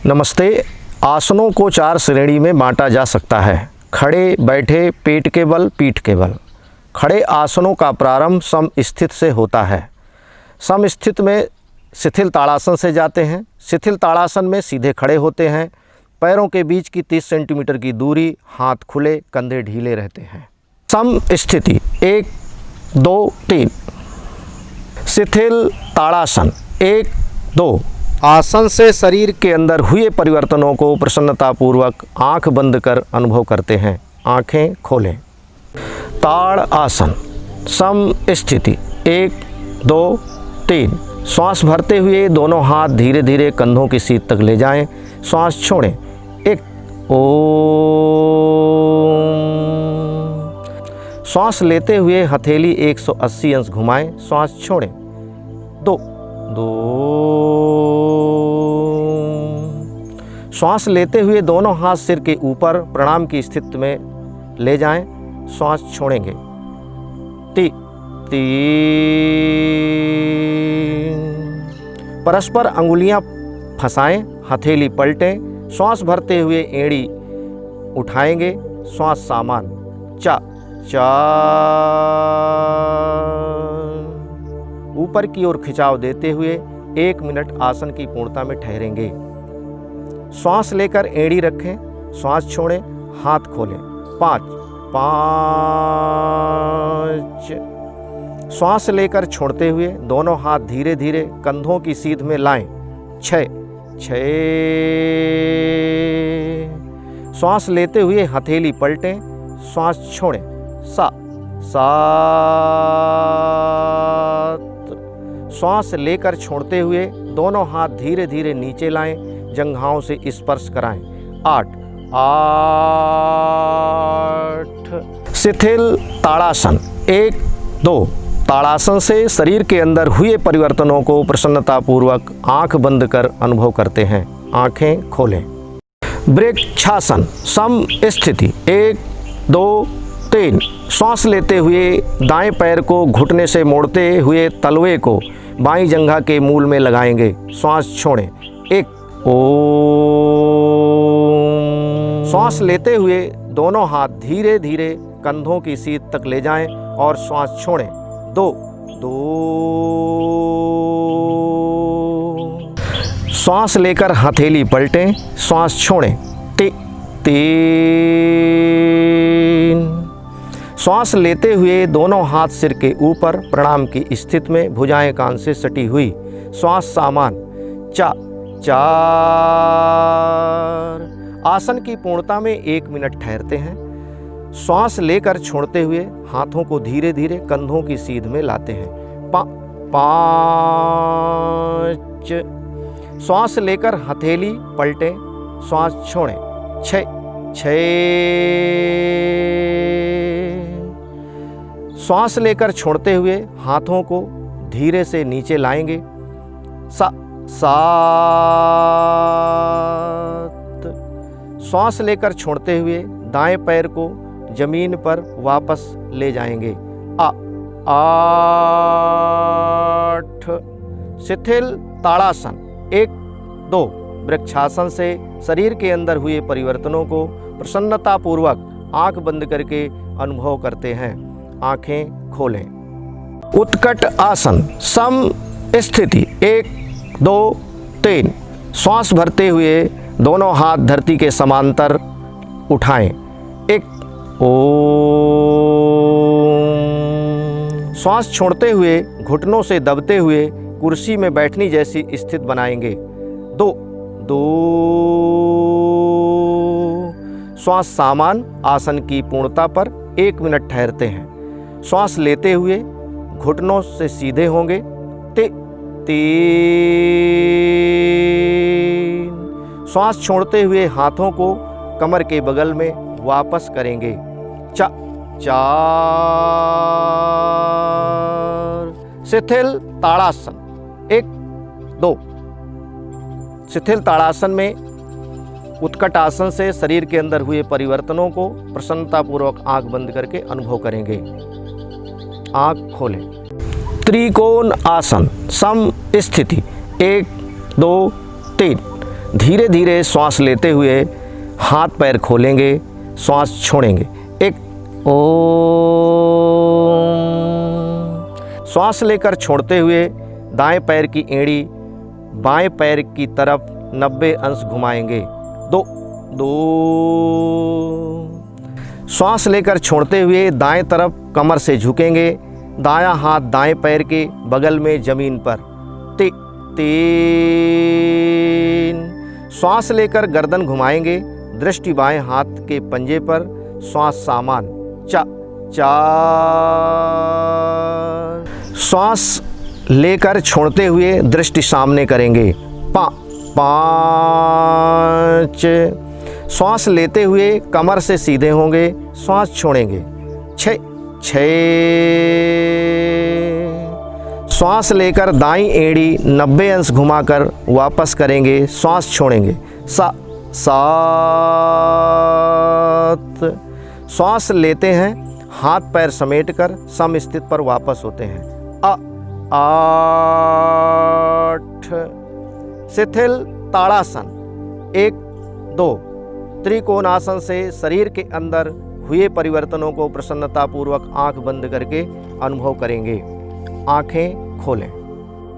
नमस्ते। आसनों को 4 श्रेणी में बांटा जा सकता है। खड़े, बैठे, पेट के बल, पीठ के बल। खड़े आसनों का प्रारंभ समस्थित से होता है। समस्थित में शिथिल ताड़ासन से जाते हैं। शिथिल ताड़ासन में सीधे खड़े होते हैं। पैरों के बीच की 30 सेंटीमीटर की दूरी, हाथ खुले, कंधे ढीले रहते हैं। समस्थिति 1, 2, 3। शिथिल ताड़ासन 1, 2। आसन से शरीर के अंदर हुए परिवर्तनों को प्रसन्नतापूर्वक आंख बंद कर अनुभव करते हैं। आंखें खोलें। ताड़ आसन समस्थिति 1, 2, 3। श्वास भरते हुए दोनों हाथ धीरे धीरे कंधों की सीध तक ले जाएं। श्वास छोड़ें। 1, ओम। श्वास लेते हुए हथेली 180 अंश घुमाएं। श्वास छोड़ें। 2, 2। श्वास लेते हुए दोनों हाथ सिर के ऊपर प्रणाम की स्थिति में ले जाएं। श्वास छोड़ेंगे। 3, 3। परस्पर अंगुलियां फंसाएं, हथेली पलटें। श्वास भरते हुए एड़ी उठाएंगे। श्वास सामान। 4, 4। ऊपर की ओर खिंचाव देते हुए 1 मिनट आसन की पूर्णता में ठहरेंगे। श्वास लेकर एड़ी रखें। श्वास छोड़ें, हाथ खोलें। 5, 5। श्वास लेकर छोड़ते हुए दोनों हाथ धीरे धीरे कंधों की सीध में लाएं। 6, 6। श्वास लेते हुए हथेली पलटें। श्वास छोड़ें। 7, 7। श्वास लेकर छोड़ते हुए दोनों हाथ धीरे धीरे नीचे लाएं, जंघाओं से स्पर्श कराएं। 8, 8। शिथिल ताड़ासन 1, 2। ताड़ासन से शरीर के अंदर हुए परिवर्तनों को प्रसन्नतापूर्वक आंख बंद कर अनुभव करते हैं। आंखें खोलें। वृक्षासन समस्थिति 1, 2, 3। श्वास लेते हुए दाएं पैर को घुटने से मोड़ते हुए तलवे को बाईं जंघा के मूल में लगाएंगे। श्वास छोड़ें। 1, ओम। श्वास लेते हुए दोनों हाथ धीरे धीरे कंधों की सीध तक ले जाएं और श्वास छोड़ें। 2, 2। श्वास लेकर हथेली पलटें। श्वास छोड़ें। 3, 3। श्वास लेते हुए दोनों हाथ सिर के ऊपर प्रणाम की स्थिति में, भुजाएं कान से सटी हुई। श्वास सामान। 4, 4। आसन की पूर्णता में 1 मिनट ठहरते हैं। श्वास लेकर छोड़ते हुए हाथों को धीरे धीरे कंधों की सीध में लाते हैं। 5। श्वास लेकर हथेली पलटें। श्वास छोड़ें। 6, 6। श्वास लेकर छोड़ते हुए हाथों को धीरे से नीचे लाएंगे। 7। श्वास लेकर छोड़ते हुए दाएं पैर को जमीन पर वापस ले जाएंगे। 8। शिथिल ताड़ासन 1, 2। वृक्षासन से शरीर के अंदर हुए परिवर्तनों को प्रसन्नतापूर्वक आंख बंद करके अनुभव करते हैं। आंखें खोलें। उत्कट आसन समस्थिति 1, 2, 3। श्वास भरते हुए दोनों हाथ धरती के समांतर उठाएं। 1, ओम। श्वास छोड़ते हुए घुटनों से दबते हुए कुर्सी में बैठने जैसी स्थिति बनाएंगे। 2, 2। श्वास सामान आसन की पूर्णता पर 1 मिनट ठहरते हैं। श्वास लेते हुए घुटनों से सीधे होंगे। 3। श्वास छोड़ते हुए हाथों को कमर के बगल में वापस करेंगे। 4, 4। शिथिल ताड़ासन 1, 2। शिथिल ताड़ासन में उत्कट आसन से शरीर के अंदर हुए परिवर्तनों को प्रसन्नतापूर्वक आंख बंद करके अनुभव करेंगे। आंख खोलें। त्रिकोण आसन समस्थिति 1, 2, 3। धीरे धीरे श्वास लेते हुए हाथ पैर खोलेंगे, श्वास छोड़ेंगे। एक ओम। श्वास लेकर छोड़ते हुए दाएं पैर की एड़ी बाएं पैर की तरफ 90 अंश घुमाएंगे। दो। श्वास लेकर छोड़ते हुए दाएं तरफ कमर से झुकेंगे, दायां हाथ दाएं पैर के बगल में जमीन पर। 3। श्वास लेकर गर्दन घुमाएंगे, दृष्टि बाएं हाथ के पंजे पर, श्वास सामान। 4। श्वास लेकर छोड़ते हुए दृष्टि सामने करेंगे। 5। श्वास लेते हुए कमर से सीधे होंगे, श्वास छोड़ेंगे। 6। श्वास लेकर दाईं एड़ी 90 अंश घुमाकर वापस करेंगे, श्वास छोड़ेंगे। 7। श्वास लेते हैं, हाथ पैर समेटकर सम स्थित पर वापस होते हैं। 8। शिथिल ताड़ासन। 1, 2। त्रिकोणासन से शरीर के अंदर हुए परिवर्तनों को प्रसन्नतापूर्वक आंख बंद करके अनुभव करेंगे। आंखें खोलें।